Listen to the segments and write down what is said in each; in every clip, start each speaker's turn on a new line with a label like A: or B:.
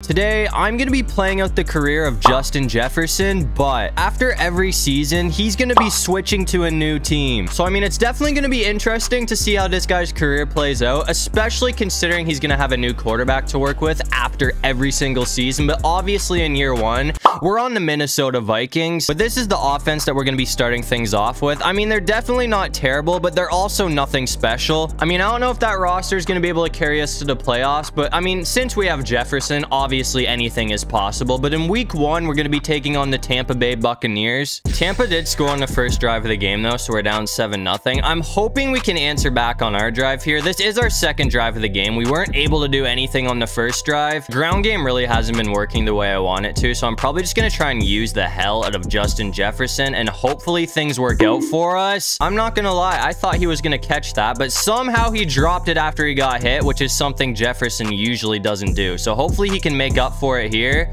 A: Today, I'm going to be playing out the career of Justin Jefferson, but after every season, he's going to be switching to a new team. So, I mean, it's definitely going to be interesting to see how this guy's career plays out, especially considering he's going to have a new quarterback to work with after every single season. But obviously, in year one, we're on the Minnesota Vikings, but this is the offense that we're going to be starting things off with. I mean, they're definitely not terrible, but they're also nothing special. I mean, I don't know if that roster is going to be able to carry us to the playoffs, but I mean, since we have Jefferson, obviously anything is possible. But in week one, we're going to be taking on the Tampa Bay Buccaneers. Tampa did score on the first drive of the game, though, so we're down 7-0. I'm hoping we can answer back on our drive here. This is our second drive of the game. We weren't able to do anything on the first drive. Ground game really hasn't been working the way I want it to, so I'm probably just going to try and use the hell out of Justin Jefferson, and hopefully things work out for us. I'm not going to lie, I thought he was going to catch that, but somehow he dropped it after he got hit, which is something Jefferson usually doesn't do. So hopefully he can make up for it here.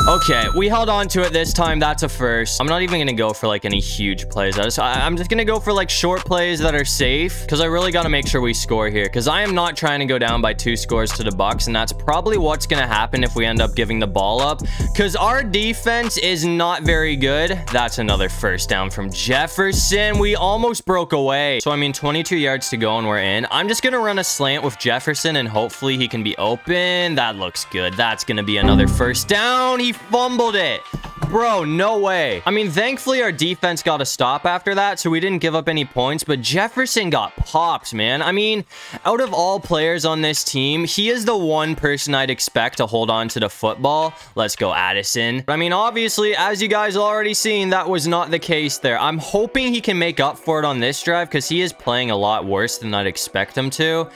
A: Okay, we held on to it this time. That's a first. I'm not even going to go for like any huge plays. I'm just going to go for like short plays that are safe because I really got to make sure we score here because I am not trying to go down by 2 scores to the Bucs, and that's probably what's going to happen if we end up giving the ball up because our defense is not very good. That's another first down from Jefferson. We almost broke away. So, I mean, 22 yards to go and we're in. I'm just going to run a slant with Jefferson and hopefully he can be open. That looks good. That's going to be another first down. He fumbled it. Bro, no way. I mean, thankfully, our defense got a stop after that, so we didn't give up any points, but Jefferson got popped, man. I mean, out of all players on this team, he is the one person I'd expect to hold on to the football. Let's go, Addison. But I mean, obviously, as you guys already seen, that was not the case there. I'm hoping he can make up for it on this drive because he is playing a lot worse than I'd expect him to.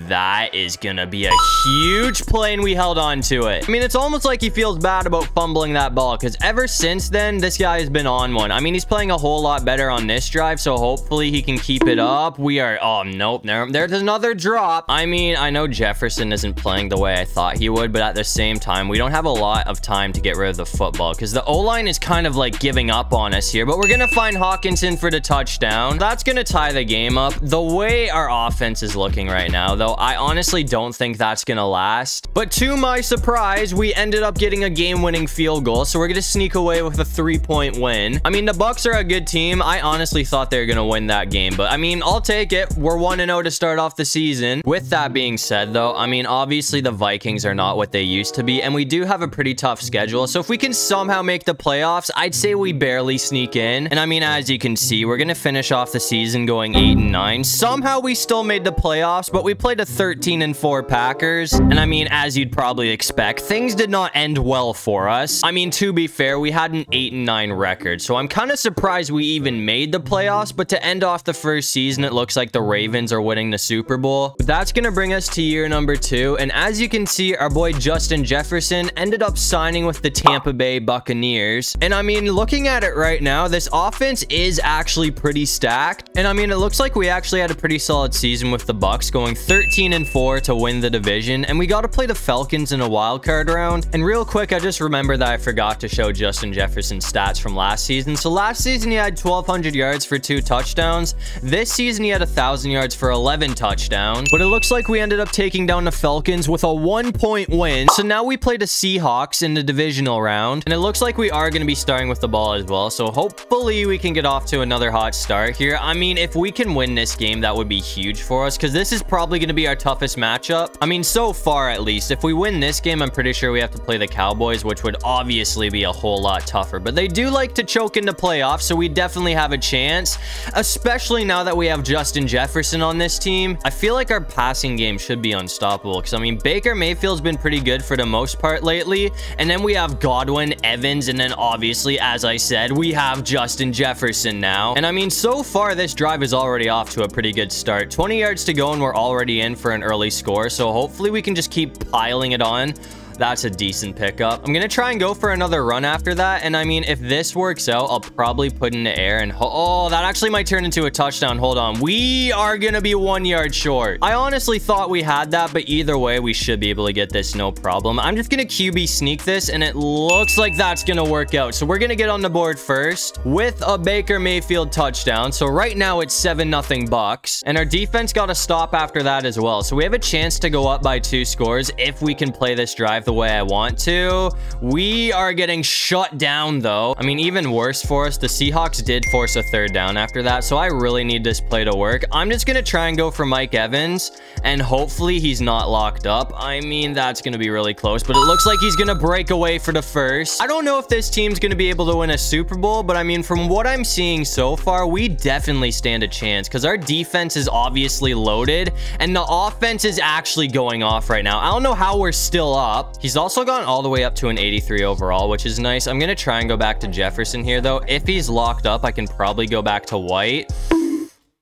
A: That is gonna be a huge play, and we held on to it. I mean, it's almost like he feels bad about fumbling that ball because ever since then, this guy has been on one. I mean, he's playing a whole lot better on this drive, so hopefully he can keep it up. We are... Oh, nope. There's another drop. I mean, I know Jefferson isn't playing the way I thought he would, but at the same time, we don't have a lot of time to get rid of the football because the O-line is kind of like giving up on us here, but we're going to find Hawkinson for the touchdown. That's going to tie the game up. The way our offense is looking right now, though, I honestly don't think that's going to last. But to my surprise, we ended up getting a game-winning field goal, so we're going to sneak away with a 3-point win. I mean, the Bucs are a good team. I honestly thought they were going to win that game, but I mean, I'll take it. We're 1-0 to start off the season. With that being said, though, I mean, obviously the Vikings are not what they used to be, and we do have a pretty tough schedule, so if we can somehow make the playoffs, I'd say we barely sneak in. And I mean, as you can see, we're going to finish off the season going 8-9. Somehow we still made the playoffs, but we played a 13-4 Packers, and I mean, as you'd probably expect, things did not end well for us. I mean, to be fair, we had an 8-9 record, so I'm kind of surprised we even made the playoffs, but to end off the first season, it looks like the Ravens are winning the Super Bowl. But that's going to bring us to year number 2, and as you can see, our boy Justin Jefferson ended up signing with the Tampa Bay Buccaneers, and I mean, looking at it right now, this offense is actually pretty stacked, and I mean, it looks like we actually had a pretty solid season with the Bucs going 13-4 to win the division, and we got to play the Falcons in a wild card round. And real quick, I just remembered that I forgot to show Justin Jefferson's stats from last season. So last season he had 1,200 yards for 2 touchdowns. This season he had 1,000 yards for 11 touchdowns. But it looks like we ended up taking down the Falcons with a 1-point win. So now we play the Seahawks in the divisional round, and it looks like we are going to be starting with the ball as well. So hopefully we can get off to another hot start here. I mean, if we can win this game, that would be huge for us because this is probably going to be our toughest matchup. I mean, so far at least. If we win this game, I'm pretty sure we have to play the Cowboys, which would obviously be a whole lot tougher, but they do like to choke in the playoffs, so we definitely have a chance, especially now that we have Justin Jefferson on this team. I feel like our passing game should be unstoppable because, I mean, Baker Mayfield's been pretty good for the most part lately, and then we have Godwin, Evans, and then obviously, as I said, we have Justin Jefferson now. And I mean, so far, this drive is already off to a pretty good start. 20 yards to go, and we're already in for an early score, so hopefully we can just keep piling it on. That's a decent pickup. I'm going to try and go for another run after that. And I mean, if this works out, I'll probably put in the air and... Oh, that actually might turn into a touchdown. Hold on. We are going to be 1 yard short. I honestly thought we had that, but either way, we should be able to get this no problem. I'm just going to QB sneak this, and it looks like that's going to work out. So we're going to get on the board first with a Baker Mayfield touchdown. So right now it's 7-0 Bucs, and our defense got a stop after that as well. So we have a chance to go up by 2 scores if we can play this drive the way I want to. We are getting shut down, though. I mean, even worse for us, the Seahawks did force a third down after that, so I really need this play to work. I'm just going to try and go for Mike Evans, and hopefully he's not locked up. I mean, that's going to be really close, but it looks like he's going to break away for the first. I don't know if this team's going to be able to win a Super Bowl, but I mean, from what I'm seeing so far, we definitely stand a chance because our defense is obviously loaded, and the offense is actually going off right now. I don't know how we're still up. He's also gone all the way up to an 83 overall, which is nice. I'm going to try and go back to Jefferson here, though. If he's locked up, I can probably go back to White.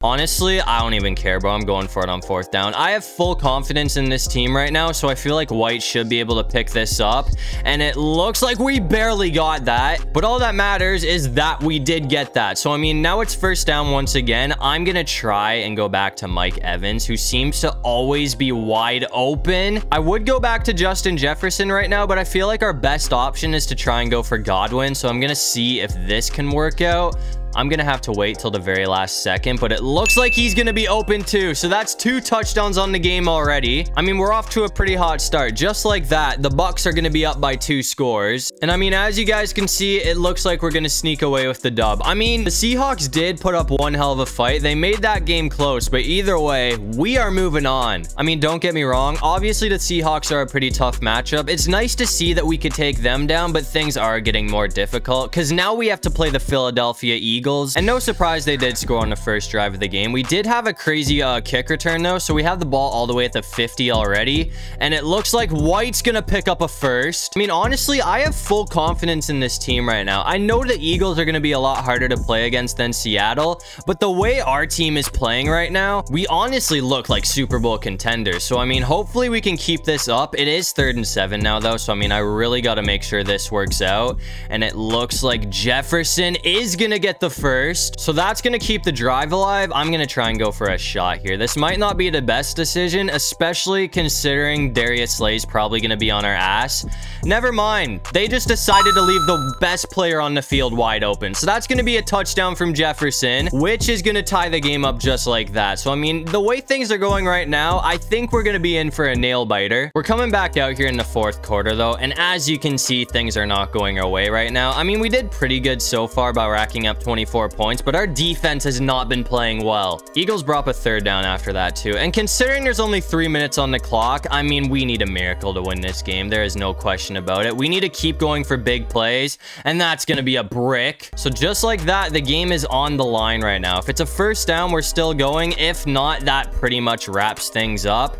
A: Honestly, I don't even care, bro. I'm going for it on fourth down. I have full confidence in this team right now, so I feel like White should be able to pick this up, and it looks like we barely got that, but all that matters is that we did get that. So, I mean, now it's first down once again. I'm gonna try and go back to Mike Evans, who seems to always be wide open. I would go back to Justin Jefferson right now, but I feel like our best option is to try and go for Godwin, so I'm gonna see if this can work out. I'm going to have to wait till the very last second, but it looks like he's going to be open too. So that's 2 touchdowns on the game already. I mean, we're off to a pretty hot start. Just like that, the Bucs are going to be up by 2 scores. And I mean, as you guys can see, it looks like we're going to sneak away with the dub. I mean, the Seahawks did put up one hell of a fight. They made that game close, but either way, we are moving on. I mean, don't get me wrong. Obviously, the Seahawks are a pretty tough matchup. It's nice to see that we could take them down, but things are getting more difficult because now we have to play the Philadelphia Eagles. And no surprise, they did score on the first drive of the game. We did have a crazy kick return, though, so we have the ball all the way at the 50 already, and it looks like White's gonna pick up a first. I mean, honestly, I have full confidence in this team right now. I know the Eagles are gonna be a lot harder to play against than Seattle, but the way our team is playing right now, we honestly look like Super Bowl contenders. So, I mean, hopefully we can keep this up. It is 3rd and 7 now, though, so, I mean, I really got to make sure this works out, and it looks like Jefferson is gonna get the first, so that's gonna keep the drive alive. I'm gonna try and go for a shot here. This might not be the best decision, especially considering Darius Slay's probably gonna be on our ass. Never mind, they just decided to leave the best player on the field wide open, so that's gonna be a touchdown from Jefferson, which is gonna tie the game up just like that. So I mean, the way things are going right now, I think we're gonna be in for a nail biter. We're coming back out here in the 4th quarter, though, and as you can see, things are not going our way right now. I mean, we did pretty good so far by racking up 24 points, but our defense has not been playing well. Eagles brought up a 3rd down after that too, and considering there's only 3 minutes on the clock, I mean, we need a miracle to win this game. There is no question about it. We need to keep going for big plays, and that's gonna be a brick. So just like that, the game is on the line right now. If it's a first down, we're still going. If not, that pretty much wraps things up.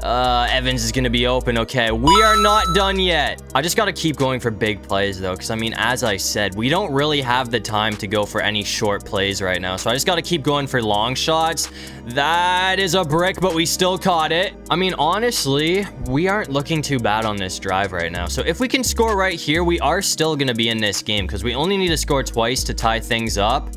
A: Evans is gonna be open. Okay, we are not done yet. I just gotta keep going for big plays, though, because I mean, as I said, we don't really have the time to go for any short plays right now, so I just gotta keep going for long shots. That is a brick, but we still caught it. I mean, honestly, we aren't looking too bad on this drive right now, so if we can score right here, we are still gonna be in this game because we only need to score twice to tie things up.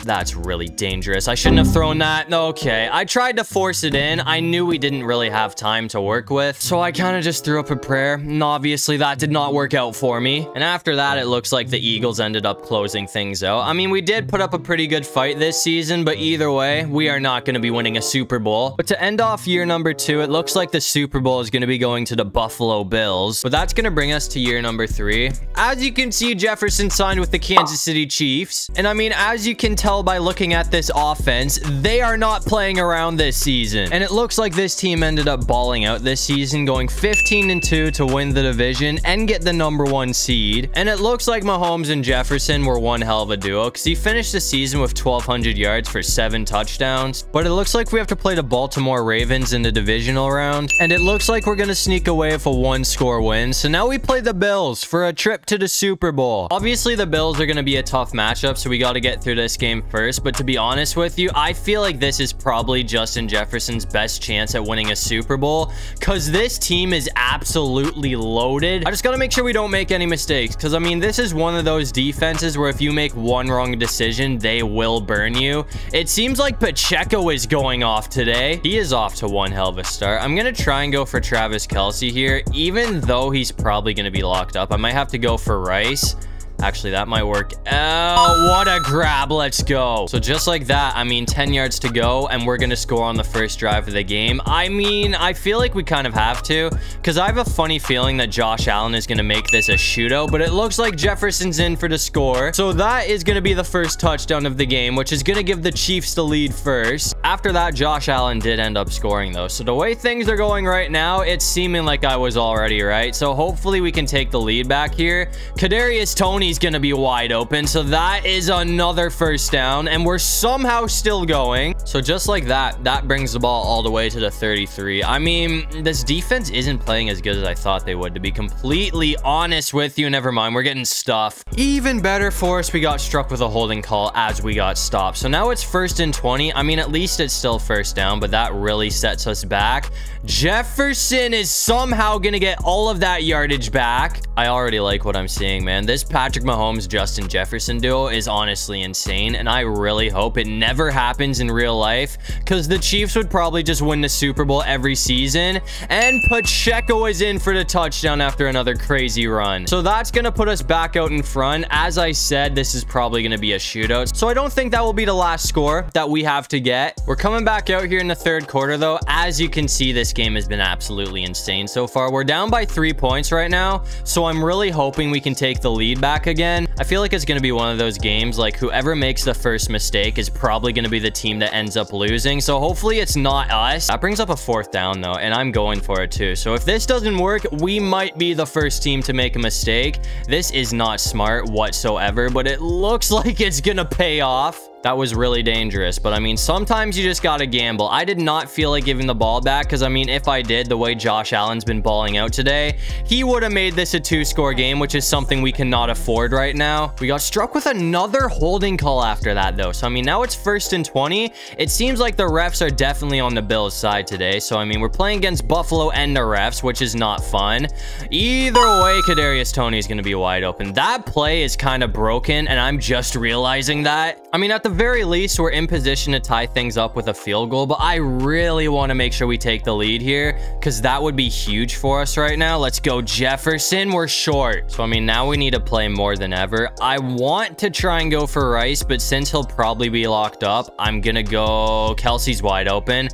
A: That's really dangerous. I shouldn't have thrown that. Okay, I tried to force it in. I knew we didn't really have time to work with, so I kind of just threw up a prayer, and obviously that did not work out for me. And after that, it looks like the Eagles ended up closing things out. I mean, we did put up a pretty good fight this season, but either way, we are not going to be winning a Super Bowl. But to end off year number 2, it looks like the Super Bowl is going to be going to the Buffalo Bills, but that's going to bring us to year number 3. As you can see, Jefferson signed with the Kansas City Chiefs, and I mean, as you can tell by looking at this offense, they are not playing around this season. And it looks like this team ended up balling out this season, going 15-2 to win the division and get the #1 seed. And it looks like Mahomes and Jefferson were one hell of a duo because he finished the season with 1,200 yards for 7 touchdowns. But it looks like we have to play the Baltimore Ravens in the divisional round. And it looks like we're going to sneak away with a 1-score win. So now we play the Bills for a trip to the Super Bowl. Obviously, the Bills are going to be a tough matchup, so we got to get through this game first. But to be honest with you, I feel like this is probably Justin Jefferson's best chance at winning a Super Bowl because this team is absolutely loaded. I just got to make sure we don't make any mistakes because, I mean, this is one of those defenses where if you make one wrong decision, they will burn you. It seems like Pacheco is going off today. He is off to one hell of a start. I'm going to try and go for Travis Kelce here, even though he's probably going to be locked up. I might have to go for Rice. Actually, that might work. Oh, what a grab. Let's go. So just like that, I mean, 10 yards to go, and we're going to score on the first drive of the game. I mean, I feel like we kind of have to, because I have a funny feeling that Josh Allen is going to make this a shootout, but it looks like Jefferson's in for the score. So that is going to be the first touchdown of the game, which is going to give the Chiefs the lead first. After that, Josh Allen did end up scoring, though. So the way things are going right now, it's seeming like I was already right. So hopefully we can take the lead back here. Kadarius Toney's going to be wide open. So that is another first down, and we're somehow still going. So just like that, that brings the ball all the way to the 33. I mean, this defense isn't playing as good as I thought they would, to be completely honest with you. Never mind, we're getting stuffed. Even better for us, we got struck with a holding call as we got stopped. So now it's 1st and 20. I mean, at least it's still first down, but that really sets us back. Jefferson is somehow gonna get all of that yardage back. I already like what I'm seeing, man. This Patrick Mahomes Justin Jefferson duo is honestly insane, and I really hope it never happens in real life, because the Chiefs would probably just win the Super Bowl every season. And Pacheco is in for the touchdown after another crazy run. So that's gonna put us back out in front. As I said, this is probably gonna be a shootout, so I don't think that will be the last score that we have to get. We're coming back out here in the third quarter, though. As you can see, this game has been absolutely insane so far. We're down by 3 points right now, so I'm really hoping we can take the lead back again. I feel like it's going to be one of those games, like, whoever makes the first mistake is probably going to be the team that ends up losing, so hopefully it's not us. That brings up a 4th down, though, and I'm going for it too. So if this doesn't work, we might be the first team to make a mistake. This is not smart whatsoever, but it looks like it's going to pay off. That was really dangerous, but I mean, sometimes you just gotta gamble. I did not feel like giving the ball back, because I mean, if I did, the way Josh Allen's been balling out today, he would have made this a 2-score game, which is something we cannot afford right now. We got struck with another holding call after that, though. So I mean, now it's 1st and 20. It seems like the refs are definitely on the Bills' side today. So I mean, we're playing against Buffalo and the refs, which is not fun. Either way, Kadarius Toney is gonna be wide open. That play is kind of broken, and I'm just realizing that. I mean, at the very least, we're in position to tie things up with a field goal, but I really want to make sure we take the lead here, because that would be huge for us right now. Let's go, Jefferson. We're short. So I mean, now we need to play more than ever. I want to try and go for Rice, but since he'll probably be locked up, I'm gonna go Kelsey's wide open.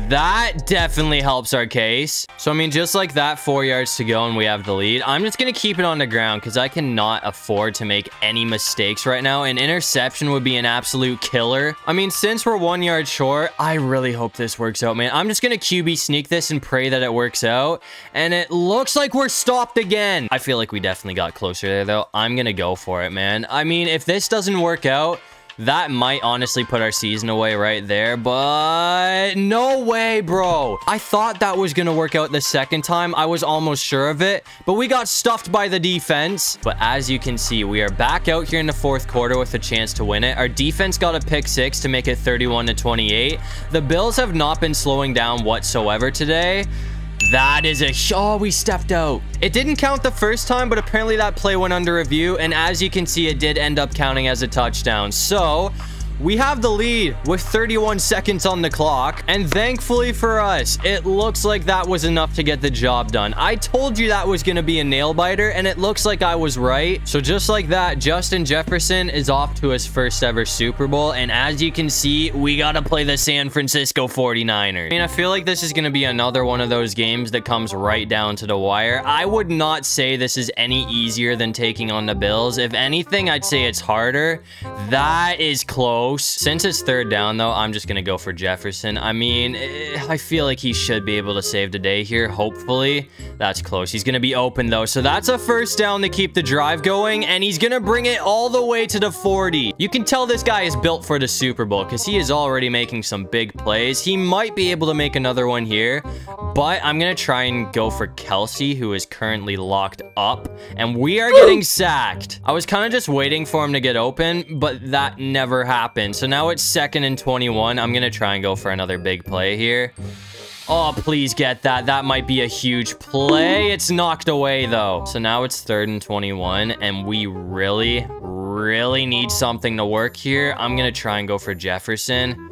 A: That definitely helps our case. So I mean, just like that, 4 yards to go and we have the lead. I'm just gonna keep it on the ground, because I cannot afford to make any mistakes right now. An interception would be an absolute killer. I mean, since we're 1 yard short, I really hope this works out, man. I'm just gonna QB sneak this and pray that it works out, and it looks like we're stopped again. I feel like we definitely got closer there, though. I'm gonna go for it, man. I mean, if this doesn't work out, that might honestly put our season away right there, but no way, bro. I thought that was gonna work out the second time. I was almost sure of it, but we got stuffed by the defense. But as you can see, we are back out here in the 4th quarter with a chance to win it. Our defense got a pick 6 to make it 31-28. The Bills have not been slowing down whatsoever today. That is a... Oh, we stepped out. It didn't count the first time, but apparently that play went under review. And as you can see, it did end up counting as a touchdown. So we have the lead with 31 seconds on the clock, and thankfully for us, it looks like that was enough to get the job done. I told you that was going to be a nail biter, and it looks like I was right. So just like that, Justin Jefferson is off to his first ever Super Bowl, and as you can see, we got to play the San Francisco 49ers. I mean, I feel like this is going to be another one of those games that comes right down to the wire. I would not say this is any easier than taking on the Bills. If anything, I'd say it's harder. That is close. Since it's 3rd down, though, I'm just gonna go for Jefferson. I mean, I feel like he should be able to save the day here, hopefully. That's close. He's gonna be open, though, so that's a 1st down to keep the drive going, and he's gonna bring it all the way to the 40. You can tell this guy is built for the Super Bowl, because he is already making some big plays. He might be able to make another one here, but I'm gonna try and go for Kelsey, who is currently locked up, and we are getting sacked. I was kind of just waiting for him to get open, but that never happened. So now it's 2nd and 21. I'm gonna try and go for another big play here. Oh, please get that. That might be a huge play. It's knocked away, though. So now it's 3rd and 21, and we really need something to work here. I'm gonna try and go for Jefferson.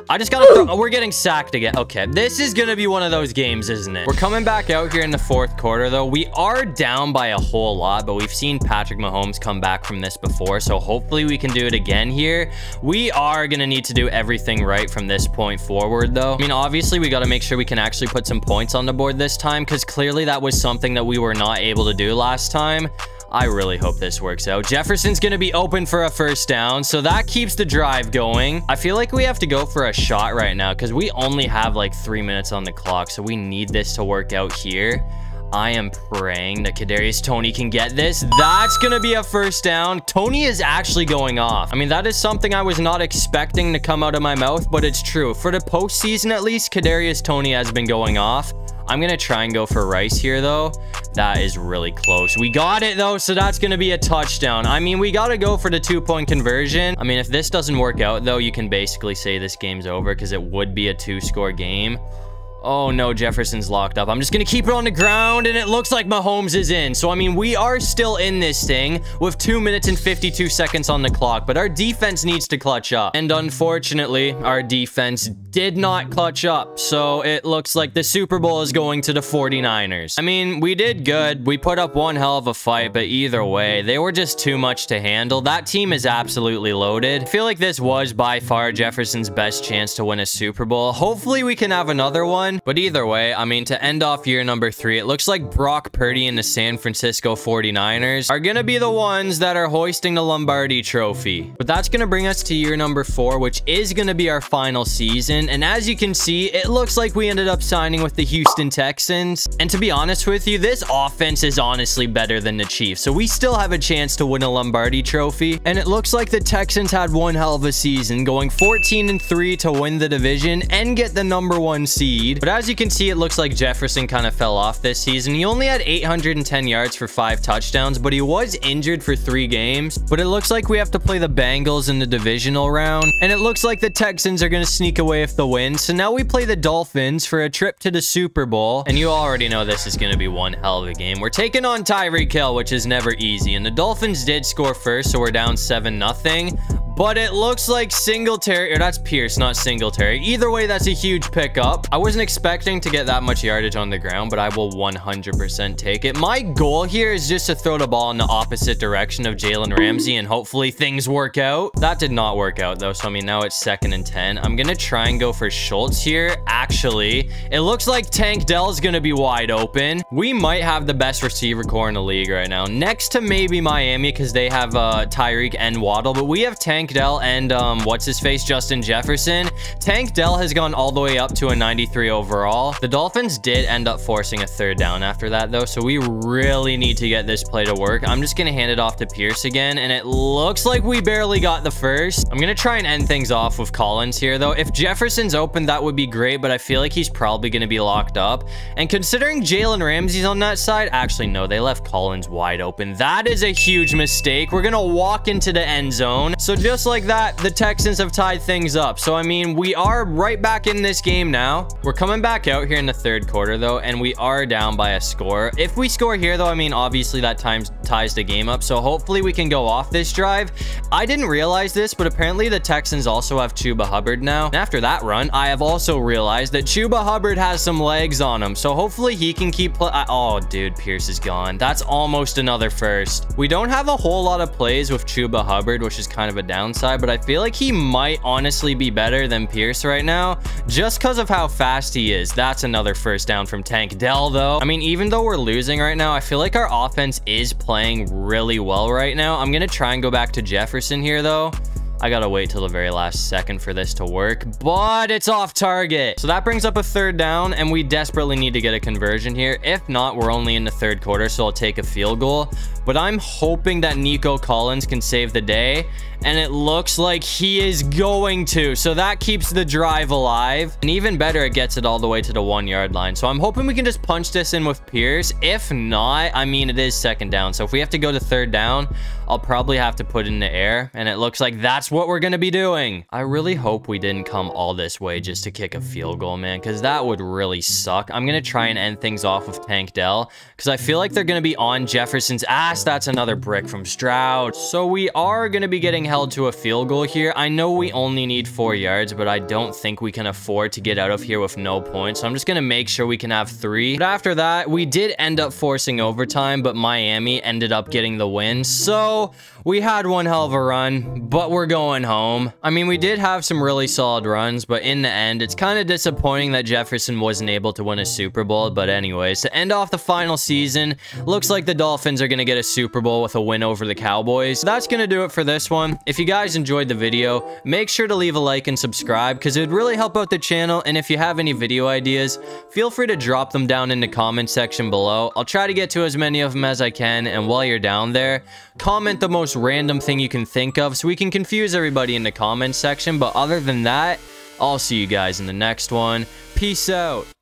A: I just gotta throw. Oh, we're getting sacked again. Okay, this is gonna be one of those games, isn't it? We're coming back out here in the fourth quarter, though. We are down by a whole lot, but we've seen Patrick Mahomes come back from this before, so hopefully we can do it again here. We are gonna need to do everything right from this point forward, though. I mean, obviously, we gotta make sure we can actually put some points on the board this time, because clearly that was something that we were not able to do last time. I really hope this works out. Jefferson's going to be open for a first down, so that keeps the drive going. I feel like we have to go for a shot right now because we only have like 3 minutes on the clock, so we need this to work out here. I am praying that Kadarius Toney can get this. That's going to be a first down. Toney is actually going off. I mean, that is something I was not expecting to come out of my mouth, but it's true. For the postseason, at least, Kadarius Toney has been going off. I'm going to try and go for Rice here, though. That is really close. We got it, though, so that's going to be a touchdown. I mean, we got to go for the 2-point conversion. I mean, if this doesn't work out, though, you can basically say this game's over because it would be a 2-score game. Oh, no, Jefferson's locked up. I'm just going to keep it on the ground, and it looks like Mahomes is in. So, I mean, we are still in this thing with 2 minutes and 52 seconds on the clock, but our defense needs to clutch up. And unfortunately, our defense did not clutch up. So, it looks like the Super Bowl is going to the 49ers. I mean, we did good. We put up one hell of a fight, but either way, they were just too much to handle. That team is absolutely loaded. I feel like this was by far Jefferson's best chance to win a Super Bowl. Hopefully, we can have another one. But either way, I mean, to end off year number 3, it looks like Brock Purdy and the San Francisco 49ers are going to be the ones that are hoisting the Lombardi trophy. But that's going to bring us to year number 4, which is going to be our final season. And as you can see, it looks like we ended up signing with the Houston Texans. And to be honest with you, this offense is honestly better than the Chiefs. So we still have a chance to win a Lombardi trophy. And it looks like the Texans had one hell of a season, going 14-3 to win the division and get the #1 seed. But as you can see, it looks like Jefferson kind of fell off this season. He only had 810 yards for 5 touchdowns, but he was injured for 3 games. But it looks like we have to play the Bengals in the divisional round. And it looks like the Texans are going to sneak away with the win. So now we play the Dolphins for a trip to the Super Bowl. And you already know this is going to be one hell of a game. We're taking on Tyreek Hill, which is never easy. And the Dolphins did score first, so we're down 7-0. But it looks like Singletary, or that's Pierce, not Singletary. Either way, that's a huge pickup. I wasn't expecting to get that much yardage on the ground, but I will 100% take it. My goal here is just to throw the ball in the opposite direction of Jalen Ramsey, and hopefully things work out. That did not work out, though, so I mean, now it's 2nd and 10. I'm going to try and go for Schultz here. Actually, it looks like Tank Dell is going to be wide open. We might have the best receiver core in the league right now, next to maybe Miami, because they have Tyreek and Waddle, but we have Tank Dell and what's-his-face, Justin Jefferson. Tank Dell has gone all the way up to a 93 overall. The Dolphins did end up forcing a 3rd down after that, though, so we really need to get this play to work. I'm just going to hand it off to Pierce again, and it looks like we barely got the first. I'm going to try and end things off with Collins here, though. If Jefferson's open, that would be great, but I feel like he's probably going to be locked up. And considering Jalen Ramsey's on that side, actually, no, they left Collins wide open. That is a huge mistake. We're going to walk into the end zone. So just like that, the Texans have tied things up. So, I mean, we are right back in this game now. We're coming back out here in the 3rd quarter, though, and we are down by a score. If we score here, though, I mean, obviously that ties the game up. So, hopefully we can go off this drive. I didn't realize this, but apparently the Texans also have Chuba Hubbard now. And after that run, I have also realized that Chuba Hubbard has some legs on him. So, hopefully he can keep oh, dude, Pierce is gone. That's almost another first. We don't have a whole lot of plays with Chuba Hubbard, which is kind of a downside, but I feel like he might honestly be better than Pierce right now just because of how fast he is. That's another first down from Tank Dell, though. I mean, even though we're losing right now, I feel like our offense is playing really well right now. I'm gonna try and go back to Jefferson here, though. I gotta wait till the very last second for this to work, but it's off target. So that brings up a 3rd down, and we desperately need to get a conversion here. If not, we're only in the 3rd quarter, so I'll take a field goal. But I'm hoping that Nico Collins can save the day, and it looks like he is going to. So that keeps the drive alive, and even better, it gets it all the way to the 1-yard line. So I'm hoping we can just punch this in with Pierce. If not, I mean, it is 2nd down. So if we have to go to 3rd down, I'll probably have to put it in the air, and it looks like that's what we're going to be doing. I really hope we didn't come all this way just to kick a field goal, man, because that would really suck. I'm going to try and end things off with Tank Dell, because I feel like they're going to be on Jefferson's ass pass. That's another brick from Stroud. So we are going to be getting held to a field goal here. I know we only need 4 yards, but I don't think we can afford to get out of here with no points. So I'm just going to make sure we can have 3. But after that, we did end up forcing overtime, but Miami ended up getting the win. So we had one hell of a run, but we're going home. I mean, we did have some really solid runs, but in the end, it's kind of disappointing that Jefferson wasn't able to win a Super Bowl. But anyways, to end off the final season, looks like the Dolphins are going to get a Super Bowl with a win over the Cowboys. That's going to do it for this one. If you guys enjoyed the video, make sure to leave a like and subscribe because it would really help out the channel. And if you have any video ideas, feel free to drop them down in the comment section below. I'll try to get to as many of them as I can. And while you're down there, comment the most random thing you can think of so we can confuse everybody in the comment section. But other than that, I'll see you guys in the next one. Peace out.